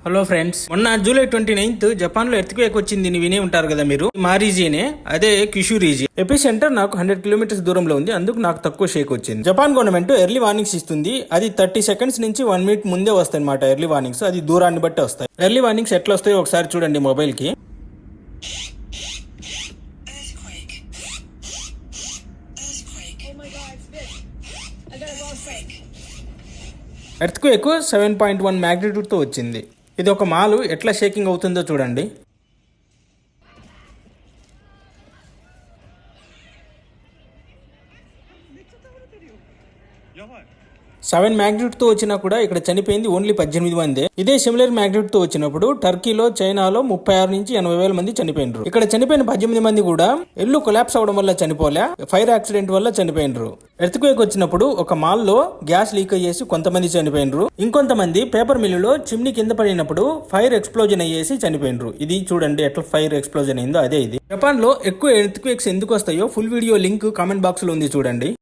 Hello friends, మొన్న July 29 Japan లో earthquake వచ్చింది. వినే ఉంటారు కదా మీరు. మా రీజియనే, అదే క్యుషు రీజియన్. ఎపి సెంటర్ నాకు 100 కిలోమీటర్స్ దూరంలో ఉంది. అందుకు నాకు తక్కువ షేక్ వచ్చింది. జపాన్ గవర్నమెంట్ ఎర్లీ వార్నింగ్స్ ఇస్తుంది. అది 30 సెకండ్స్ నుంచి 1 మినిట్ ముందే వస్తాయి అనమాట. ఎర్లీ వార్నింగ్స్ అది దూరాన్ని బట్టి వస్తాయి. ఎర్లీ వార్నింగ్స్ ఎట్లా వస్తాయో ఒకసారి చూడండి మొబైల్ కి. ఎర్త్క్వేక్ 7.1 మ్యాగ్నిట్యూడ్ తో వచ్చింది. ఇది ఒక మాలు ఎట్లా షేకింగ్ అవుతుందో చూడండి. 7 మ్యాగ్నిట్యూడ్ తో వచ్చినా కూడా ఇక్కడ చనిపోయింది ఓన్లీ 18 మంది. ఇదే సిమిలర్ మ్యాగ్నిట్యూడ్ తో వచ్చినప్పుడు టర్కీలో, చైనాలో 36 నుంచి 80,000 మంది చనిపోయినరు. ఇక్కడ చనిపోయిన 18 మంది కూడా ఇల్లు కొలాప్స్ అవడం వల్ల చనిపోలే, ఫైర్ యాక్సిడెంట్ వల్ల చనిపోయినరు. ఎర్త్క్వేక్ వచ్చినప్పుడు ఒక మాల్ లో గ్యాస్ లీక్ అయ్యేసి కొంతమంది చనిపోయినరు. ఇంకొంతమంది పేపర్ మిల్లులో చిమ్నీ కింద పడినప్పుడు ఫైర్ ఎక్స్ప్లోజన్ అయ్యేసి చనిపోయినరు. ఇది చూడండి ఎట్లా ఫైర్ ఎక్స్ప్లోజన్ అయిందో అదే ఇది. జపాన్ లో ఎక్కువ ఎర్త్క్వేక్స్ ఎందుకు వస్తాయో full video link comment box లో ఉంది చూడండి.